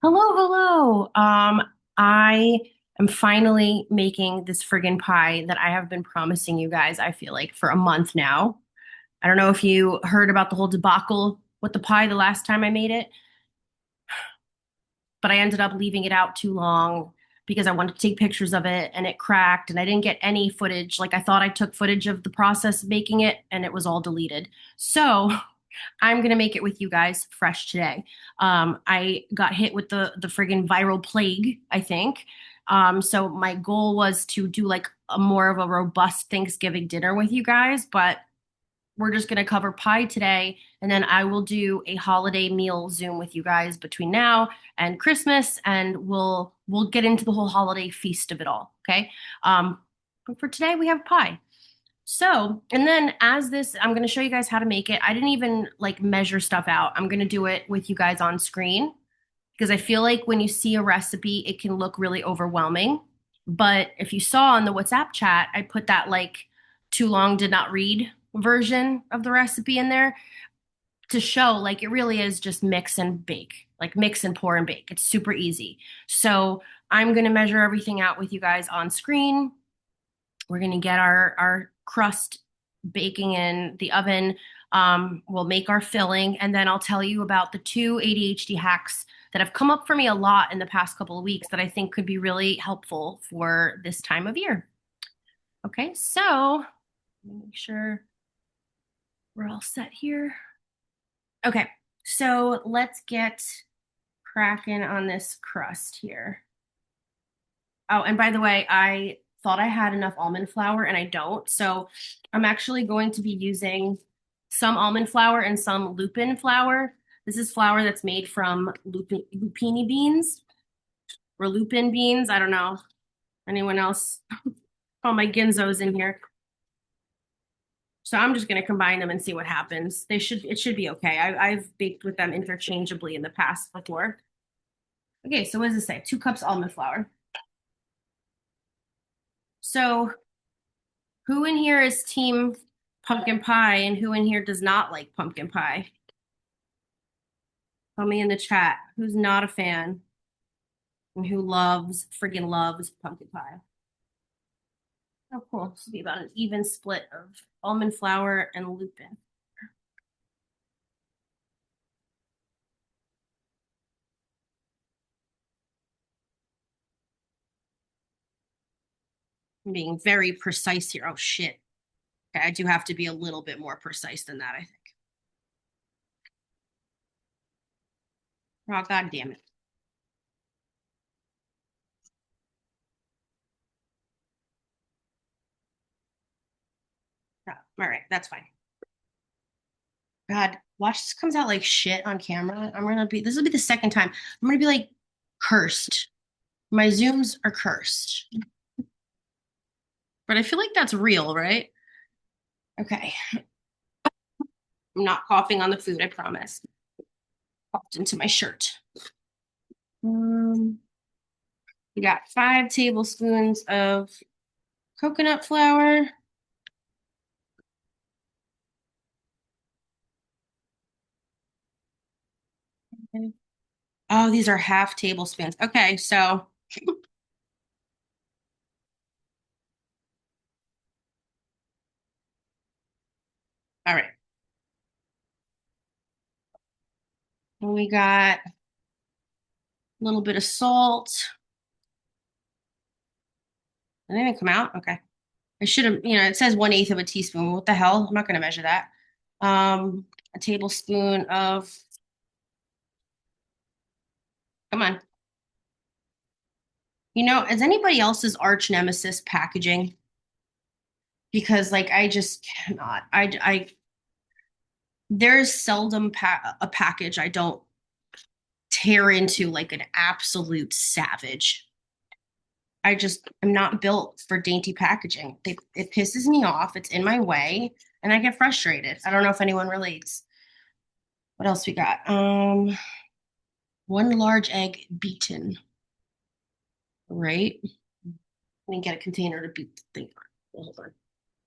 Hello, hello. I am finally making this friggin' pie that I have been promising you guys, I feel like, for a month now. I don't know if you heard about the whole debacle with the pie the last time I made it, but I ended up leaving it out too long because I wanted to take pictures of it and it cracked and I didn't get any footage. Like I thought I took footage of the process of making it and it was all deleted. So I'm gonna make it with you guys fresh today. I got hit with the friggin' viral plague, I think. So my goal was to do like a more of a robust Thanksgiving dinner with you guys, but we're just gonna cover pie today, and then I will do a holiday meal Zoom with you guys between now and Christmas, and we'll get into the whole holiday feast of it all. Okay. But for today we have pie. So, and then as this, I'm going to show you guys how to make it. I didn't even like measure stuff out. I'm going to do it with you guys on screen because I feel like when you see a recipe, it can look really overwhelming. But if you saw in the WhatsApp chat, I put that like too long did not read version of the recipe in there to show like it really is just mix and bake, like mix and pour and bake. It's super easy. So I'm going to measure everything out with you guys on screen. We're going to get our crust baking in the oven. We'll make our filling, and then I'll tell you about the two ADHD hacks that have come up for me a lot in the past couple of weeks that I think could be really helpful for this time of year. Okay, so make sure we're all set here. Okay, so let's get cracking on this crust here. Oh, and by the way, I thought I had enough almond flour and I don't. So I'm actually going to be using some almond flour and some lupin flour. This is flour that's made from lupini beans or lupin beans. I don't know. Anyone else? All my ginzos in here. So I'm just going to combine them and see what happens. It should be okay. I've baked with them interchangeably in the past before. Okay, so what does it say? 2 cups almond flour. So who in here is team pumpkin pie and who in here does not like pumpkin pie? Tell me in the chat who's not a fan and who friggin' loves pumpkin pie. Oh, cool. This will be about an even split of almond flour and lupin. I'm being very precise here. Oh, shit. Okay, I do have to be a little bit more precise than that, I think. Oh, God damn it. Oh, all right, that's fine. God, watch this comes out like shit on camera. This will be the second time. I'm gonna be like cursed. My Zooms are cursed. But I feel like that's real, right? Okay. I'm not coughing on the food, I promise. Popped into my shirt. Um, we got 5 tablespoons of coconut flour. Oh, these are half tablespoons. Okay, so all right. And we got a little bit of salt. Did it even come out? Okay. I should have, it says 1/8 of a teaspoon. What the hell? I'm not gonna measure that. A tablespoon of, come on. Is anybody else's arch nemesis packaging? Because like I just cannot. There's seldom a package I don't tear into like an absolute savage. I'm not built for dainty packaging. It pisses me off. It's in my way, and I get frustrated. I don't know if anyone relates. What else we got? 1 large egg beaten. Right? Let me get a container to beat the thing. Hold on.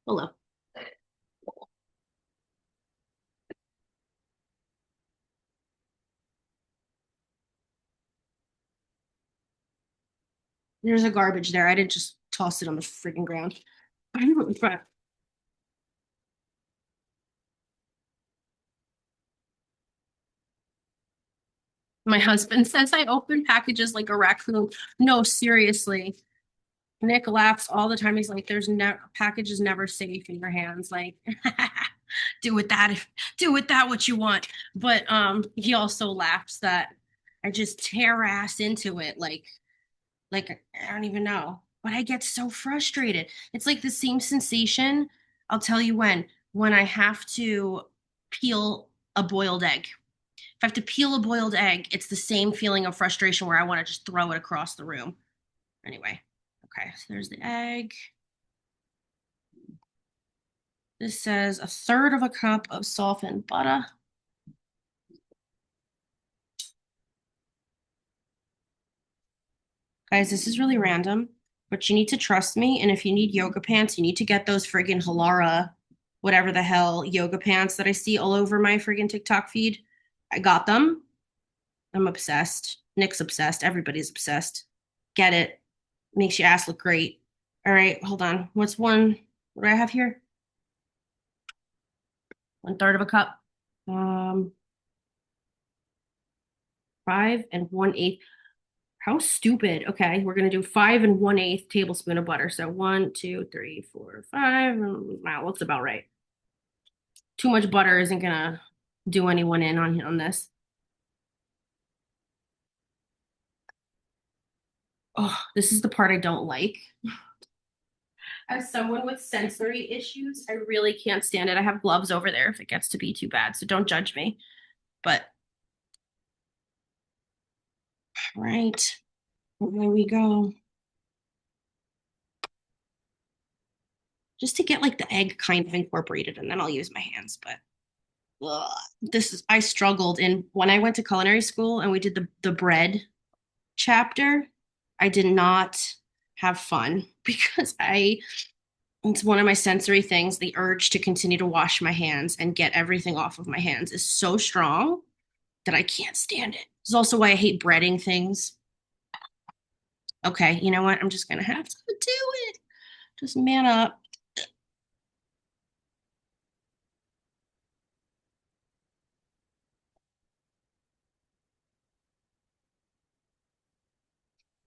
Hello. There's a garbage there. I didn't just toss it on the freaking ground. But my husband says I open packages like a raccoon. No, seriously. Nick laughs all the time. He's like, "There's no package is never safe in your hands. Like, do with that do with that what you want." But he also laughs that I just tear ass into it like I don't even know. But I get so frustrated. It's like the same sensation. I'll tell you when I have to peel a boiled egg. If I have to peel a boiled egg, it's the same feeling of frustration where I want to just throw it across the room. Anyway, okay, so there's the egg. This says a third of a cup of softened butter. Guys, this is really random, but you need to trust me. And if you need yoga pants, you need to get those friggin' Halara, whatever the hell, yoga pants that I see all over my friggin' TikTok feed. I got them. I'm obsessed. Nick's obsessed. Everybody's obsessed. Get it. Makes your ass look great. All right, hold on. What's one? What do I have here? One third of a cup. Um, 5 and 1/8. How stupid. Okay, we're gonna do 5 and 1/8 tablespoon of butter. So 1, 2, 3, 4, 5. Wow, looks about right. Too much butter isn't gonna do anyone in on this. Oh, this is the part I don't like. As someone with sensory issues, I really can't stand it. I have gloves over there if it gets to be too bad, so don't judge me. But right, away we go. Just to get like the egg kind of incorporated, and then I'll use my hands. But ugh, this is I struggled in when I went to culinary school and we did the bread chapter. I did not have fun because I it's one of my sensory things. The urge to continue to wash my hands and get everything off of my hands is so strong that I can't stand it. It's also why I hate breading things. Okay, you know what? I'm just gonna have to do it. Just man up.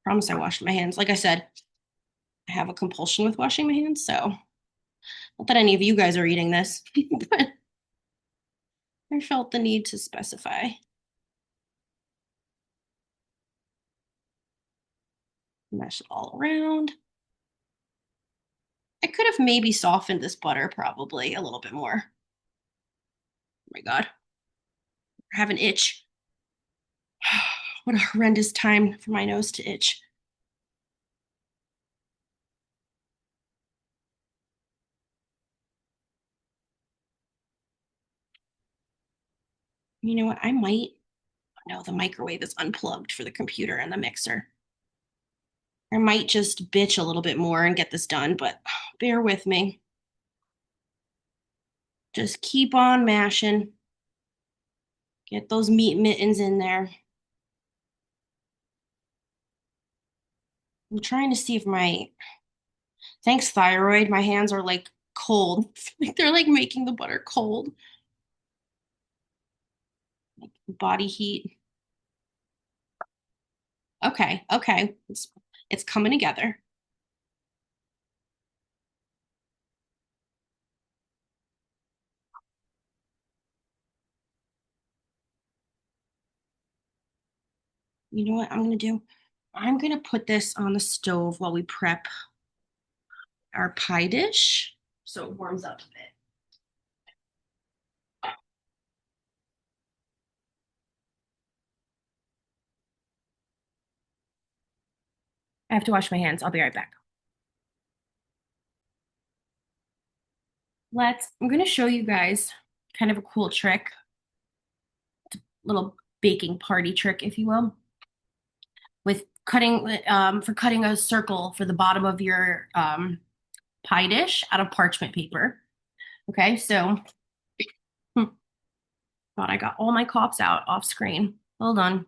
Promise I washed my hands. Like I said, I have a compulsion with washing my hands, so not that any of you guys are eating this, but I felt the need to specify. Mash it all around. I could have maybe softened this butter probably a little bit more. Oh my God. I have an itch. What a horrendous time for my nose to itch. You know what? I might. No, the microwave is unplugged for the computer and the mixer. I might just bitch a little bit more and get this done, but bear with me. Just keep on mashing. Get those meat mittens in there. I'm trying to see if my thanks thyroid, my hands are like cold. Like they're like making the butter cold. Like body heat. Okay, okay. It's coming together. You know what I'm gonna do? I'm gonna put this on the stove while we prep our pie dish so it warms up a bit. I have to wash my hands. I'll be right back. I'm gonna show you guys kind of a cool trick, little baking party trick, if you will, with cutting a circle for the bottom of your pie dish out of parchment paper. Okay, so thought I got all my cops out off screen. Hold on.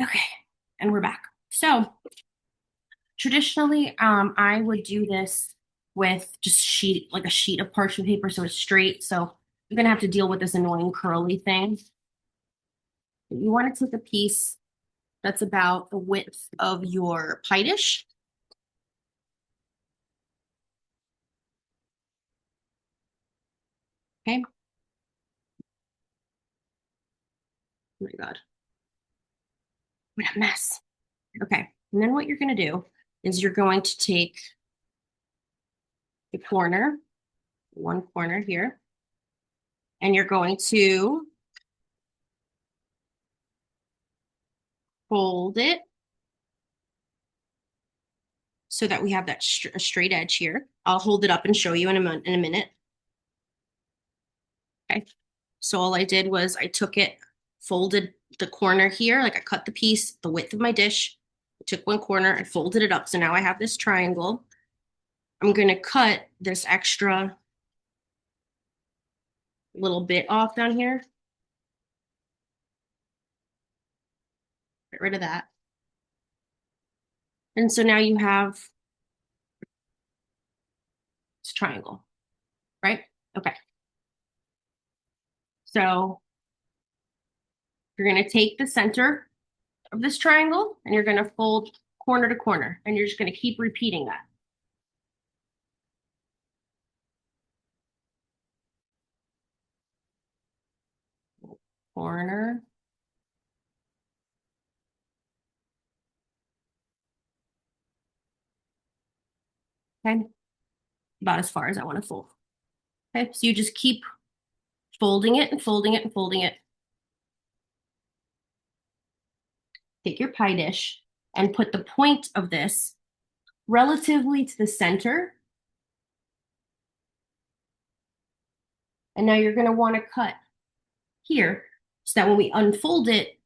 Okay, and we're back. So traditionally, I would do this with just like a sheet of parchment paper, so it's straight. So you're gonna have to deal with this annoying curly thing. You want to take a piece that's about the width of your pie dish. Okay. Oh my God, what a mess. Okay, and then what you're gonna do is you're going to take the corner, one corner here, and you're going to fold it so that we have that straight edge here. I'll hold it up and show you in a minute. Okay. So all I did was I took it, folded the corner here, like I cut the piece, the width of my dish, took one corner and folded it up. So now I have this triangle. I'm going to cut this extra little bit off down here. Get rid of that. And so now you have this triangle, right? Okay. So you're going to take the center of this triangle and you're going to fold corner to corner and you're just going to keep repeating that. Corner. Okay. About as far as I want to fold. Okay. So you just keep folding it and folding it and folding it. Take your pie dish and put the point of this relatively to the center. And now you're going to want to cut here so that when we unfold it,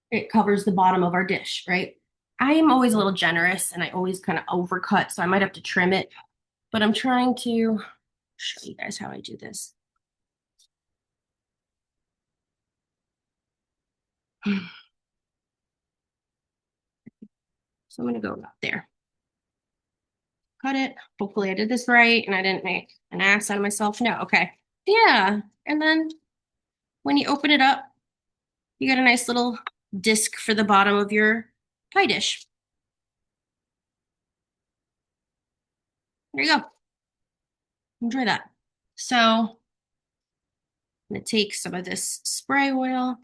it covers the bottom of our dish, right? I am always a little generous and I always kind of overcut, so I might have to trim it, but I'm trying to show you guys how I do this. So I'm going to go up there. Cut it. Hopefully I did this right and I didn't make an ass out of myself. No, okay. Yeah. And then when you open it up, you got a nice little disc for the bottom of your pie dish. There you go. Enjoy that. So I'm going to take some of this spray oil.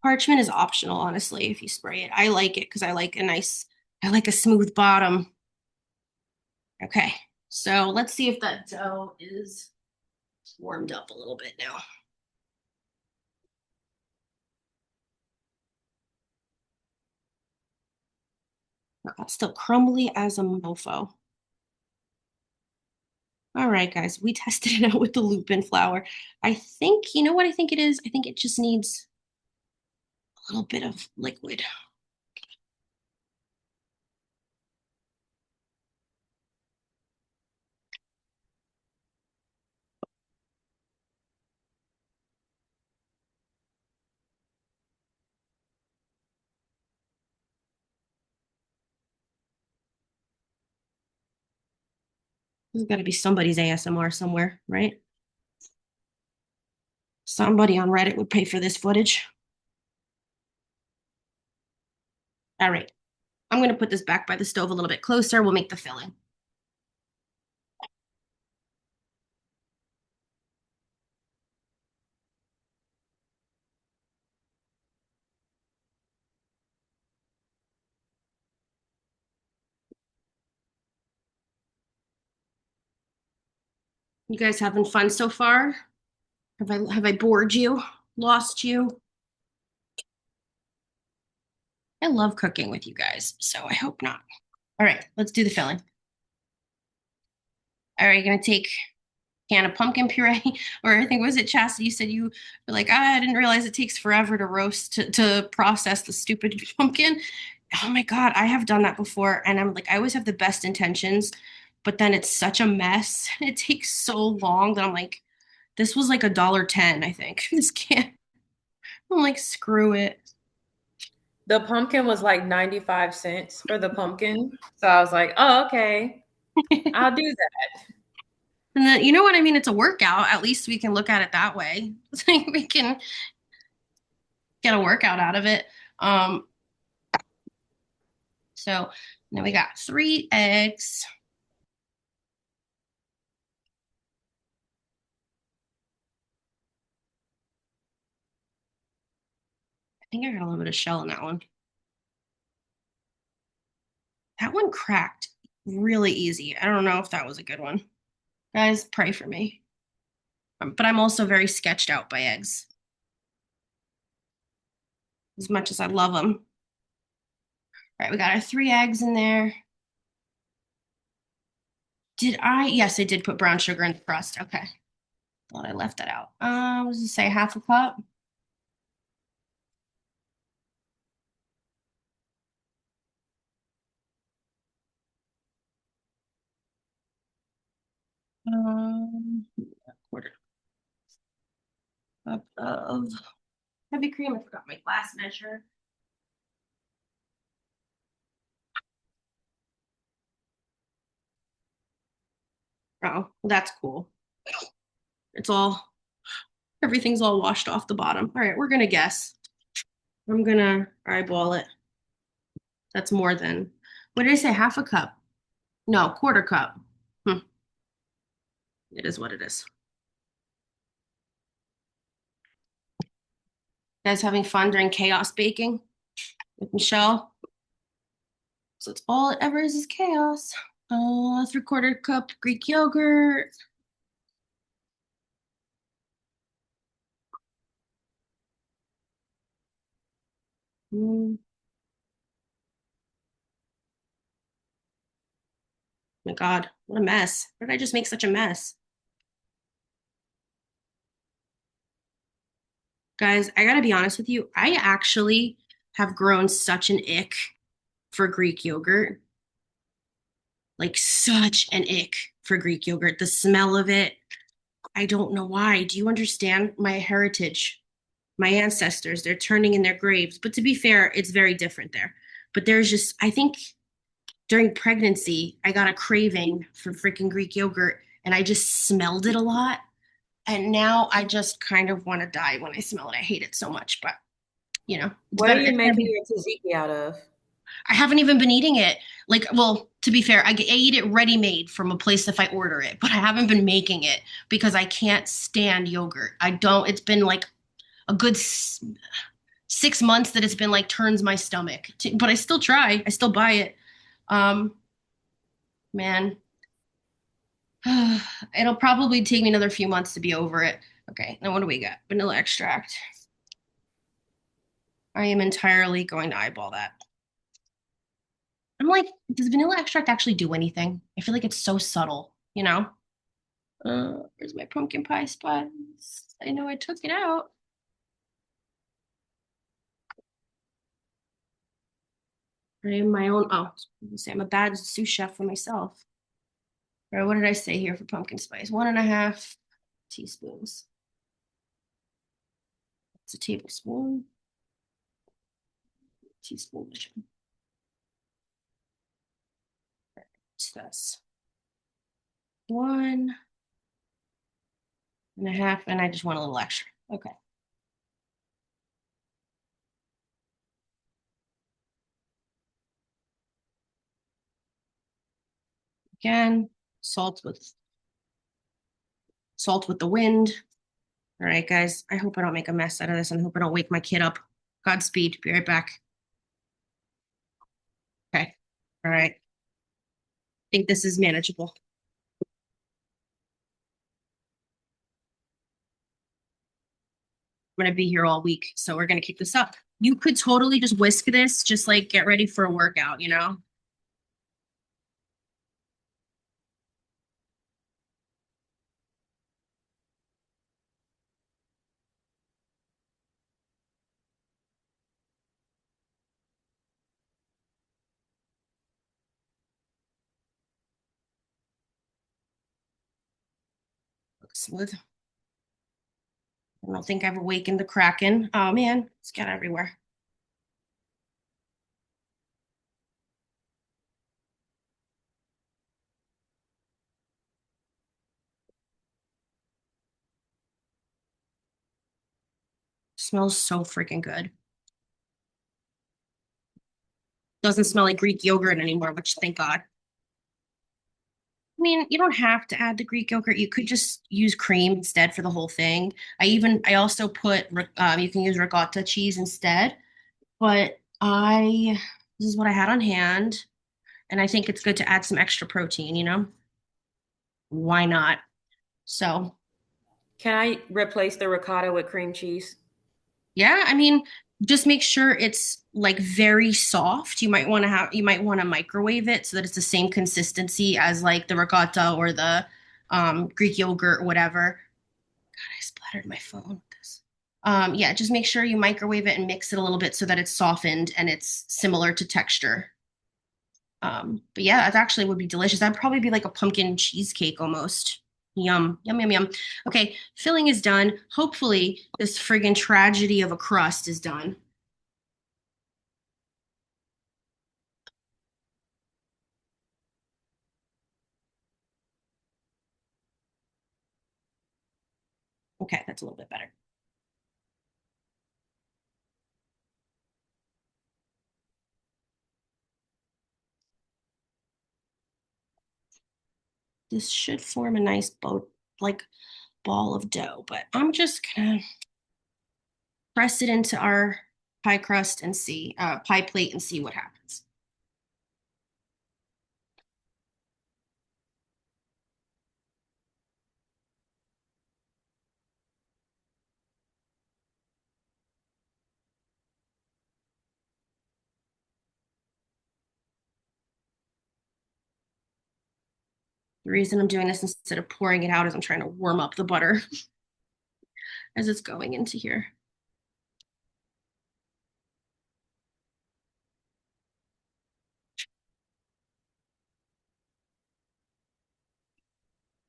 Parchment is optional, honestly, if you spray it. I like it because I like a smooth bottom. Okay, so let's see if that dough is warmed up a little bit now. Oh, it's still crumbly as a mofo. All right, guys, we tested it out with the lupin flour. I think, you know what I think it is? I think it just needs a little bit of liquid. There's got to be somebody's ASMR somewhere, right? Somebody on Reddit would pay for this footage. All right, I'm going to put this back by the stove a little bit closer. We'll make the filling. You guys having fun so far? Have I bored you? Lost you? I love cooking with you guys, so I hope not. All right, let's do the filling. All right, you're gonna take a can of pumpkin puree, or I think was it Chastity? You said you were like, I didn't realize it takes forever to roast to process the stupid pumpkin. Oh my God, I have done that before, and I'm like, I always have the best intentions, but then it's such a mess. It takes so long that I'm like, this was like $1.10, I think. This can't. I'm like, screw it. The pumpkin was like 95 cents for the pumpkin. So I was like, oh, okay, I'll do that. And then, you know what I mean? It's a workout. At least we can look at it that way. It's like we can get a workout out of it. Um, so now we got 3 eggs. I think I got a little bit of shell in that one. That one cracked really easy. I don't know if that was a good one. Guys, pray for me. But I'm also very sketched out by eggs, as much as I love them. All right, we got our 3 eggs in there. Did I? Yes, I did put brown sugar in the crust. Okay. Thought I left that out. What does it say? Half a cup? A quarter cup of heavy cream. I forgot my glass measure. Oh, well, that's cool. It's all, everything's all washed off the bottom. All right, we're gonna guess. I'm gonna eyeball it. That's more than, what did I say? Half a cup? No, quarter cup. Hmm. It is what it is. You guys having fun during chaos baking with Michelle? So it's all it ever is chaos. 3/4 cup Greek yogurt. Mm, my God, what a mess. Why did I just make such a mess? Guys, I gotta be honest with you. I actually have grown such an ick for Greek yogurt. Like such an ick for Greek yogurt. The smell of it. I don't know why. Do you understand my heritage? My ancestors, they're turning in their graves. But to be fair, it's very different there. But there's just, I think during pregnancy, I got a craving for freaking Greek yogurt and I just smelled it a lot. And now I just kind of want to die when I smell it. I hate it so much, but it's What are better. you It's gonna making be. your tzatziki out of? I haven't even been eating it. Like, well, to be fair, I eat it ready made from a place if I order it, but I haven't been making it because I can't stand yogurt. I don't. It's been like a good 6 months that it's been like turns my stomach. But I still try. I still buy it. Um, man, it'll probably take me another few months to be over it. Okay, now what do we got? Vanilla extract. I am entirely going to eyeball that. I'm like, does vanilla extract actually do anything? I feel like it's so subtle, you know? Where's my pumpkin pie spice? I know I took it out. I am my own. Oh, I was gonna say I'm a bad sous chef for myself. All right, what did I say here for pumpkin spice? 1.5 teaspoons. It's a tablespoon. Teaspoon. What's this? 1.5, and I just want a little extra. Okay. Again, salt with salt with the wind. All right, guys. I hope I don't make a mess out of this and I hope I don't wake my kid up. Godspeed. Be right back. Okay. All right. I think this is manageable. I'm going to be here all week, so we're going to keep this up. You could totally just whisk this, just like get ready for a workout, you know? Smooth. I don't think I've awakened the Kraken. Oh man, it's got everywhere. Smells so freaking good. Doesn't smell like Greek yogurt anymore, which thank God. I mean, you don't have to add the Greek yogurt. You could just use cream instead for the whole thing. I also put, you can use ricotta cheese instead, but this is what I had on hand, and I think it's good to add some extra protein, you know? Why not? So, Can I replace the ricotta with cream cheese? yeah, I mean, just make sure it's like very soft. You might want to microwave it so that it's the same consistency as like the ricotta or the Greek yogurt or whatever. I splattered my phone with this. Yeah, just make sure you microwave it and mix it a little bit so that it's softened and it's similar to texture. But yeah, that actually would be delicious. That'd probably be like a pumpkin cheesecake almost. Yum, yum, yum, yum. Okay, filling is done. Hopefully, this friggin' tragedy of a crust is done. Okay, that's a little bit better. This should form a nice boat like ball of dough, but I'm just gonna press it into our pie crust and see, pie plate and see what happens. The reason I'm doing this instead of pouring it out is I'm trying to warm up the butter as it's going into here.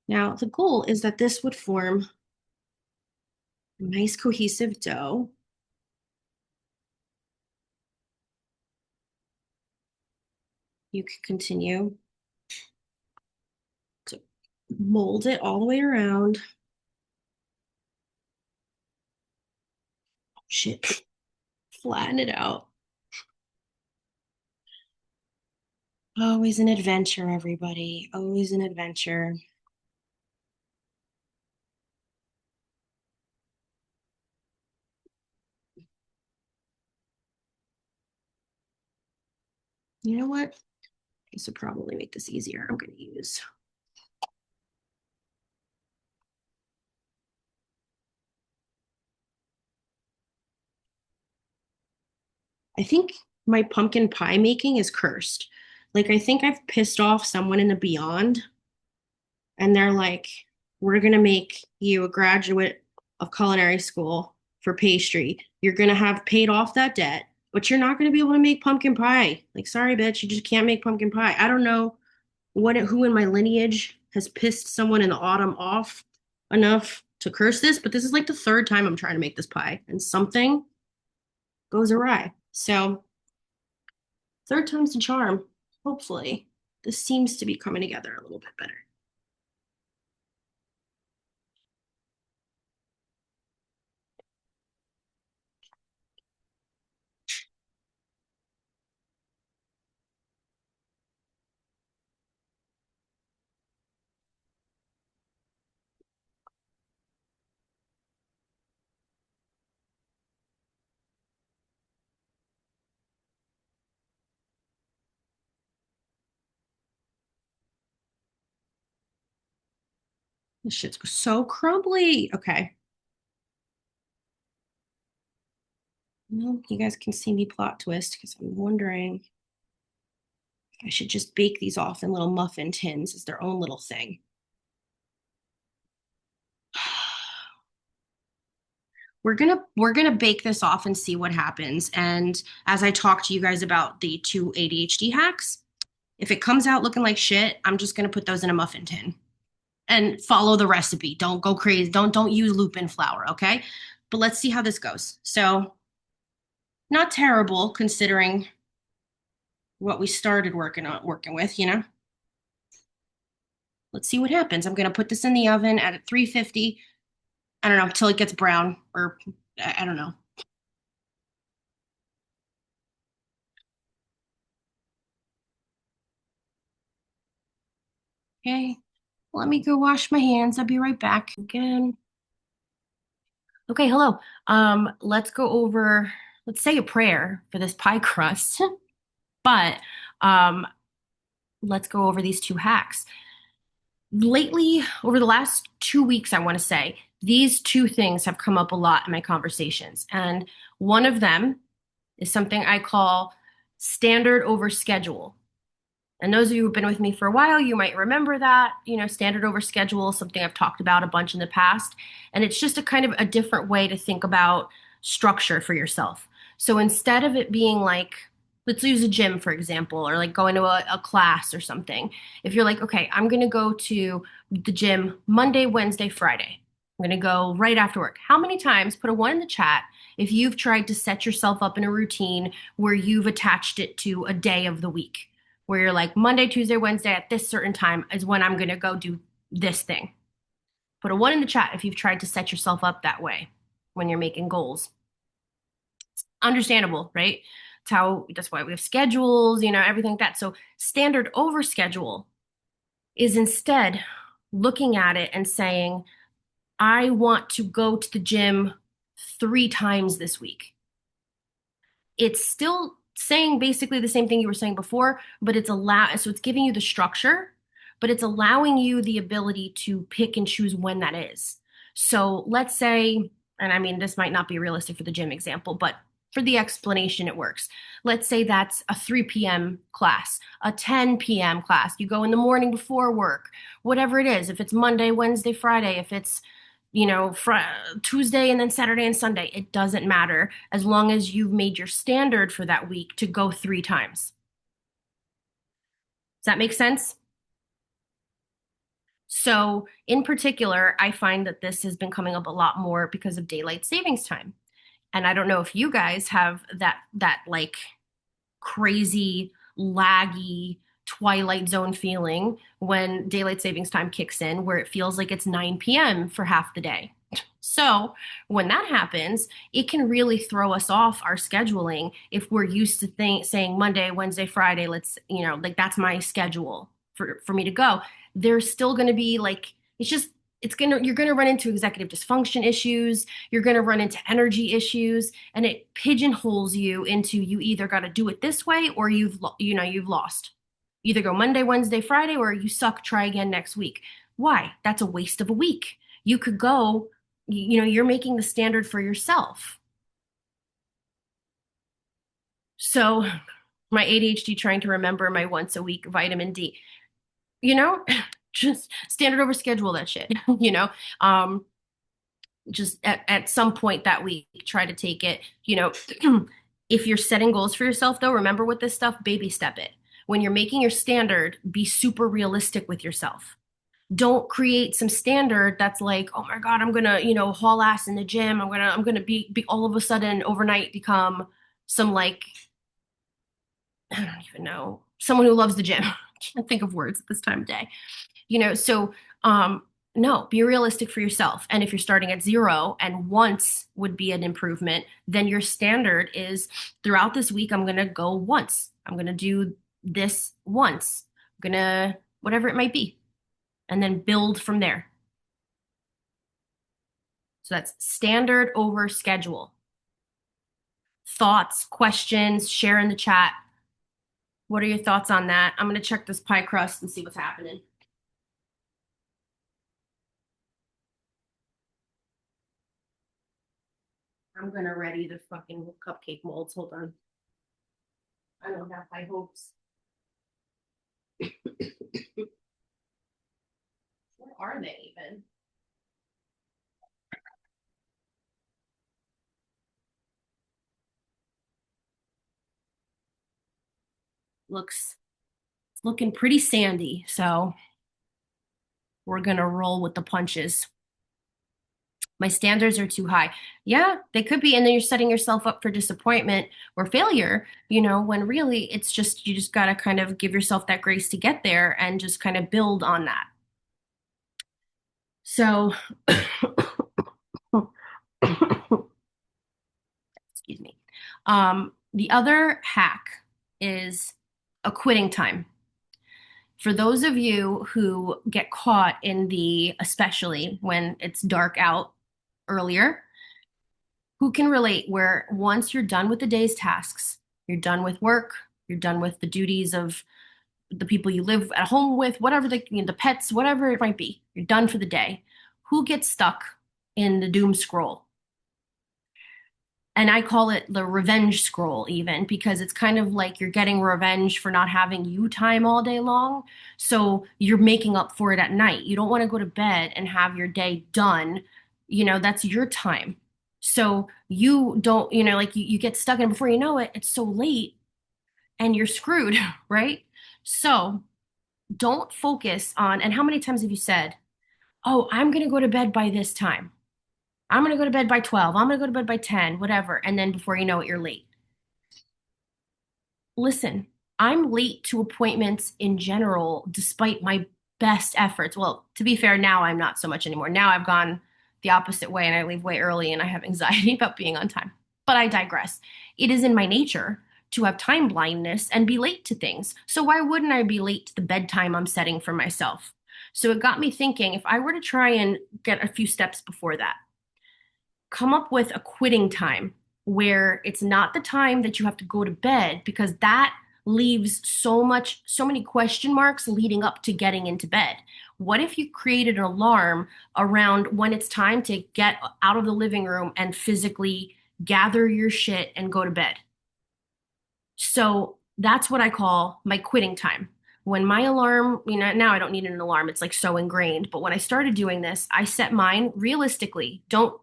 Now, the goal is that this would form a nice cohesive dough. You can continue to mold it all the way around. Oh, shit, flatten it out. Always an adventure, everybody. Always an adventure. You know what? This would probably make this easier. I'm going to use. I think my pumpkin pie making is cursed. Like, I think I've pissed off someone in the beyond, and they're like, we're going to make you a graduate of culinary school for pastry. You're going to have paid off that debt, but you're not going to be able to make pumpkin pie. Like, sorry, bitch, you just can't make pumpkin pie. I don't know who in my lineage has pissed someone in the autumn off enough to curse this, but this is like the third time I'm trying to make this pie, and something goes awry. So, third time's the charm. Hopefully, this seems to be coming together a little bit better. This shit's so crumbly. Okay. Well, you guys can see me plot twist because I'm wondering if I should just bake these off in little muffin tins as their own little thing. We're gonna bake this off and see what happens. And as I talk to you guys about the two ADHD hacks, if it comes out looking like shit, I'm just gonna put those in a muffin tin. and follow the recipe. Don't go crazy. Don't use lupin flour, okay? But let's see how this goes. So, not terrible considering what we started working with, you know? Let's see what happens. I'm going to put this in the oven at 350. I don't know, until it gets brown or I don't know. Okay. Let me go wash my hands. I'll be right back again. Okay, hello. Let's go over, let's say a prayer for this pie crust, but um, let's go over these two hacks. Lately, over the last 2 weeks, I want to say, these two things have come up a lot in my conversations. And one of them is something I call standard over schedule. And those of you who've been with me for a while, you might remember that, standard over schedule, something I've talked about a bunch in the past. And it's just a kind of a different way to think about structure for yourself. So instead of it being like, let's use a gym, for example, or like going to a class or something. If you're like, okay, I'm going to go to the gym Monday, Wednesday, Friday. I'm going to go right after work. How many times, put a one in the chat, if you've tried to set yourself up in a routine where you've attached it to a day of the week? Where you're like Monday, Tuesday, Wednesday at this certain time is when I'm going to go do this thing. Put a one in the chat if you've tried to set yourself up that way when you're making goals. It's understandable, right? That's why we have schedules, everything like that. So standard over schedule is instead looking at it and saying, I want to go to the gym 3 times this week. It's still saying basically the same thing you were saying before, but so it's giving you the structure, but it's allowing you the ability to pick and choose when that is. So let's say, and I mean, this might not be realistic for the gym example, but for the explanation, it works. Let's say that's a 3 p.m. class, a 10 p.m. class. You go in the morning before work, whatever it is. If it's Monday, Wednesday, Friday, if it's Tuesday and then Saturday and Sunday. It doesn't matter as long as you've made your standard for that week to go 3 times. Does that make sense? So, in particular, I find that this has been coming up a lot more because of daylight savings time. And I don't know if you guys have that like crazy laggy twilight zone feeling when daylight savings time kicks in where it feels like it's 9 p.m. for half the day. So, when that happens, it can really throw us off our scheduling if we're used to saying Monday, Wednesday, Friday, like that's my schedule for me to go. There's still going to be like, you're going to run into executive dysfunction issues. You're going to run into energy issues, and it pigeonholes you into you either got to do it this way or you've lost. Either go Monday, Wednesday, Friday, or you suck, try again next week. Why? That's a waste of a week. You could go, you're making the standard for yourself. So my ADHD trying to remember my once a week vitamin D, you know, just standard over schedule that shit, just at some point that week, try to take it, if you're setting goals for yourself though, remember with this stuff, baby step it. When you're making your standard, be super realistic with yourself. Don't create some standard that's like, oh my God, I'm gonna, haul ass in the gym. I'm gonna be all of a sudden overnight become some like, I don't even know, someone who loves the gym. I can't think of words at this time of day. So no, be realistic for yourself. And if you're starting at zero and once would be an improvement, then your standard is throughout this week, I'm gonna go once. I'm gonna do this once. I'm gonna, whatever it might be, and then build from there. So that's standard over schedule. Thoughts, questions, share in the chat. What are your thoughts on that? I'm going to check this pie crust and see what's happening. I'm going to ready the fucking cupcake molds. Hold on. I don't have high hopes. Where are they even? Looking pretty sandy. So we're going to roll with the punches. My standards are too high. Yeah, they could be. And then you're setting yourself up for disappointment or failure, when really it's just, you just got to kind of give yourself that grace to get there and just kind of build on that. So, excuse me. The other hack is a quitting time. For those of you who get caught in especially when it's dark out earlier, who can relate where once you're done with the day's tasks, you're done with work, you're done with the duties of the people you live at home with, whatever the pets, whatever it might be, you're done for the day. Who gets stuck in the doom scroll? And I call it the revenge scroll, even because it's kind of like you're getting revenge for not having you time all day long. So you're making up for it at night. You don't want to go to bed and have your day done. That's your time. So you don't, like you get stuck in before you know it, it's so late and you're screwed, right? So don't focus on, and how many times have you said, oh, I'm going to go to bed by this time? I'm going to go to bed by 12. I'm going to go to bed by 10, whatever. And then before you know it, you're late. Listen, I'm late to appointments in general, despite my best efforts. Well, to be fair, now I'm not so much anymore. Now I've gone the opposite way and I leave way early and I have anxiety about being on time. But I digress. It is in my nature to have time blindness and be late to things. So why wouldn't I be late to the bedtime I'm setting for myself? So it got me thinking, if I were to try and get a few steps before that, come up with a quitting time where it's not the time that you have to go to bed, because that leaves so many question marks leading up to getting into bed. What if you created an alarm around when it's time to get out of the living room and physically gather your shit and go to bed? So that's what I call my quitting time. When my alarm, now I don't need an alarm. It's like so ingrained. But when I started doing this, I set mine realistically. Don't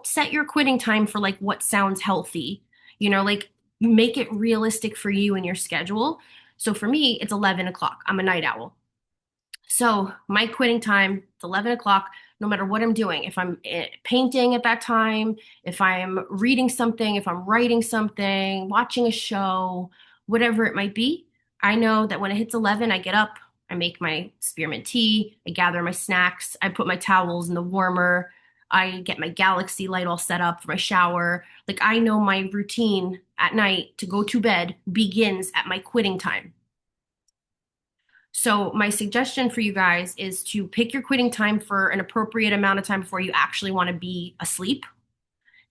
set your quitting time for like what sounds healthy. Like make it realistic for you and your schedule. So for me, it's 11 o'clock. I'm a night owl. So my quitting time, it's 11 o'clock, no matter what I'm doing. If I'm painting at that time, if I'm reading something, if I'm writing something, watching a show, whatever it might be, I know that when it hits 11, I get up, I make my spearmint tea, I gather my snacks, I put my towels in the warmer, I get my galaxy light all set up for my shower. Like I know my routine at night to go to bed begins at my quitting time. So my suggestion for you guys is to pick your quitting time for an appropriate amount of time before you actually want to be asleep,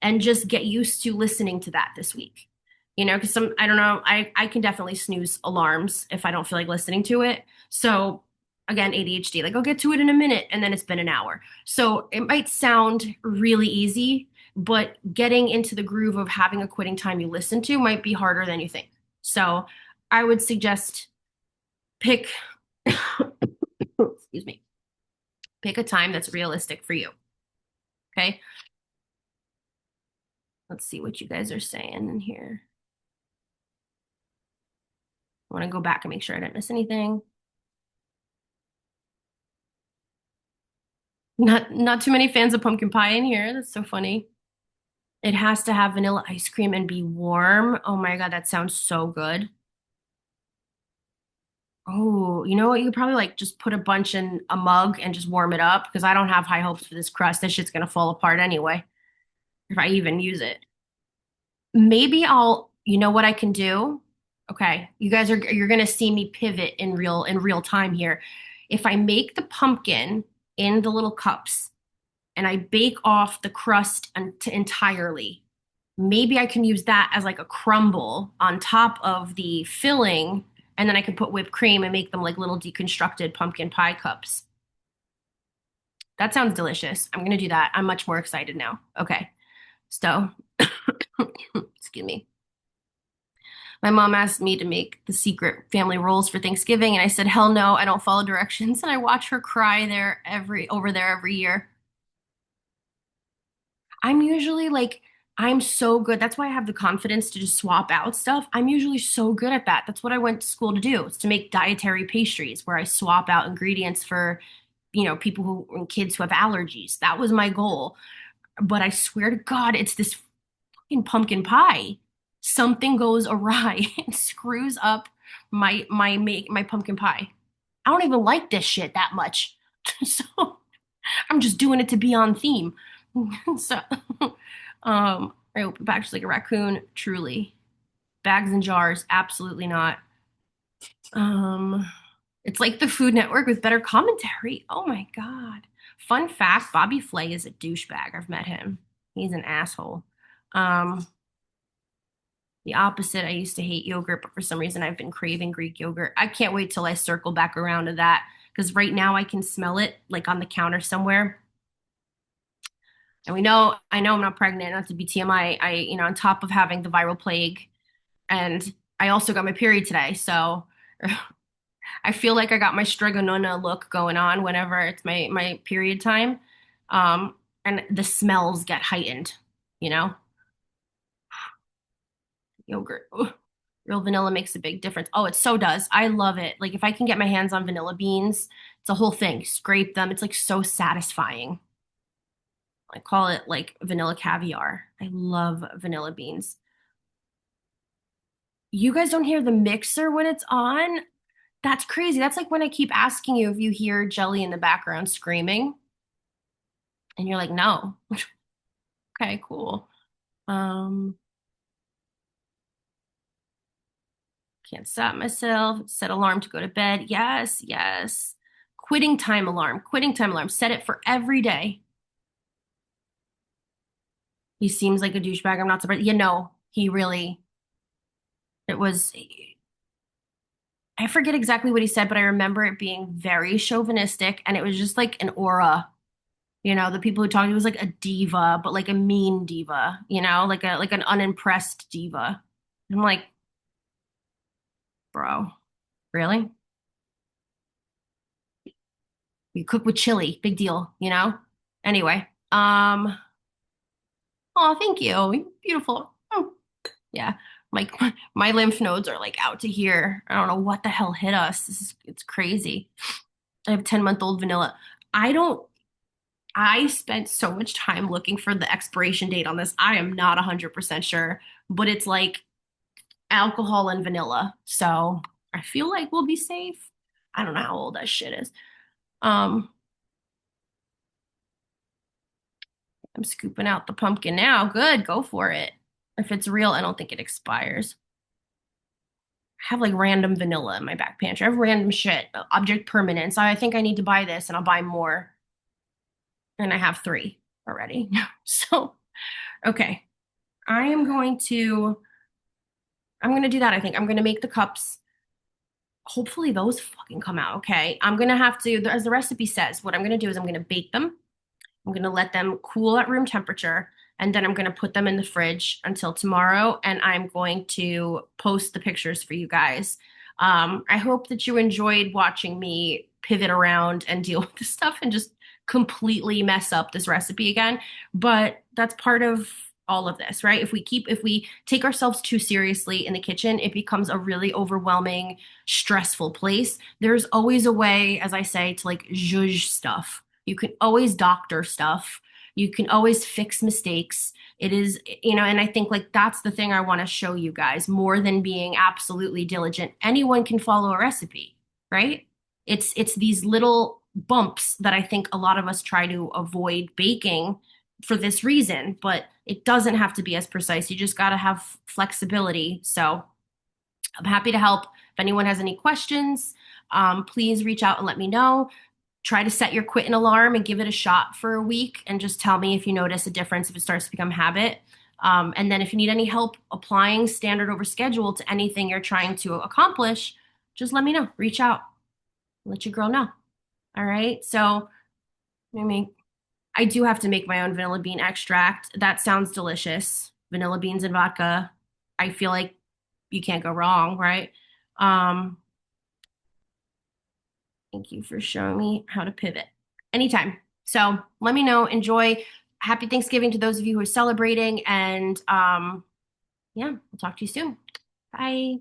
and just get used to listening to that this week. Because I don't know, I can definitely snooze alarms if I don't feel like listening to it. So again, ADHD, like I'll get to it in a minute and then it's been an hour. So it might sound really easy, but getting into the groove of having a quitting time you listen to might be harder than you think. So I would suggest pick excuse me, pick a time that's realistic for you. Okay. Let's see what you guys are saying in here. I want to go back and make sure I didn't miss anything. Not too many fans of pumpkin pie in here. That's so funny. It has to have vanilla ice cream and be warm. Oh my God, that sounds so good. Oh, you know what? You could probably like just put a bunch in a mug and just warm it up, because I don't have high hopes for this crust. This shit's gonna fall apart anyway, if I even use it. Maybe you know what I can do? Okay, you're gonna see me pivot in real time here. If I make the pumpkin in the little cups and I bake off the crust entirely, maybe I can use that as like a crumble on top of the filling, and then I can put whipped cream and make them like little deconstructed pumpkin pie cups. That sounds delicious. I'm gonna do that. I'm much more excited now. Okay, so excuse me. My mom asked me to make the secret family rolls for Thanksgiving, and I said, "Hell no, I don't follow directions." And I watch her cry over there every year. I'm usually like, I'm so good. That's why I have the confidence to just swap out stuff. I'm usually so good at that. That's what I went to school to do, is to make dietary pastries where I swap out ingredients for people who and kids who have allergies. That was my goal. But I swear to God, it's this fucking pumpkin pie. Something goes awry and screws up my pumpkin pie. I don't even like this shit that much. So I'm just doing it to be on theme. So I hope it acts like a raccoon, truly. Bags and jars, absolutely not. Um, it's like the Food Network with better commentary. Oh my God. Fun fact, Bobby Flay is a douchebag. I've met him. He's an asshole. Um, the opposite, I used to hate yogurt, but for some reason I've been craving Greek yogurt. I can't wait till I circle back around to that because right now I can smell it like on the counter somewhere. And I know I'm not pregnant, not to be TMI. On top of having the viral plague, and I also got my period today, so I feel like I got my stregonona look going on whenever it's my period time. Um, and the smells get heightened, you know? Yogurt. Ugh. Real vanilla makes a big difference. Oh, it so does. I love it. Like if I can get my hands on vanilla beans, it's a whole thing. Scrape them. It's like so satisfying. I call it like vanilla caviar. I love vanilla beans. You guys don't hear the mixer when it's on? That's crazy. That's like when I keep asking you if you hear Jelly in the background screaming, and you're like, no. Okay, cool. Um, can't stop myself. Set alarm to go to bed. Yes, yes. Quitting time alarm. Quitting time alarm. Set it for every day. He seems like a douchebag. I'm not surprised. He really, it was, I forget exactly what he said, but I remember it being very chauvinistic and it was just like an aura. The people who talked, it was like a diva, but like a mean diva, like an unimpressed diva. I'm like, bro, really? You cook with chili, big deal. Anyway, oh, thank you. Beautiful. Oh, yeah. Like my lymph nodes are like out to here. I don't know what the hell hit us. It's crazy. I have 10-month-old vanilla. I don't I spent so much time looking for the expiration date on this. I am not 100% sure, but it's like alcohol and vanilla. So I feel like we'll be safe. I don't know how old that shit is. Um, I'm scooping out the pumpkin now. Good, go for it. If it's real, I don't think it expires. I have like random vanilla in my back pantry. I have random shit, object permanence. I think I need to buy this and I'll buy more. And I have three already. So, okay. I am going to I'm going to do that. I think I'm going to make the cups. Hopefully those fucking come out okay. I'm going to have to, as the recipe says, what I'm going to do is I'm going to bake them. I'm going to let them cool at room temperature, and then I'm going to put them in the fridge until tomorrow, and I'm going to post the pictures for you guys. I hope that you enjoyed watching me pivot around and deal with this stuff and just completely mess up this recipe again. But that's part of all of this, right? If we take ourselves too seriously in the kitchen, it becomes a really overwhelming, stressful place. There's always a way, as I say, to like zhuzh stuff. You can always doctor stuff. You can always fix mistakes. It is, and I think like that's the thing I want to show you guys more than being absolutely diligent. Anyone can follow a recipe, right? It's these little bumps that I think a lot of us try to avoid baking for this reason, but it doesn't have to be as precise. You just got to have flexibility. So I'm happy to help. If anyone has any questions, please reach out and let me know. Try to set your quitting alarm and give it a shot for a week and just tell me if you notice a difference, if it starts to become habit. And then if you need any help applying standard over schedule to anything you're trying to accomplish, just let me know. Reach out. Let your girl know. All right. So I do have to make my own vanilla bean extract. That sounds delicious. Vanilla beans and vodka. I feel like you can't go wrong, right? Um, Thank you for showing me how to pivot. Anytime. So let me know. Enjoy. Happy Thanksgiving to those of you who are celebrating. And yeah, we'll talk to you soon. Bye.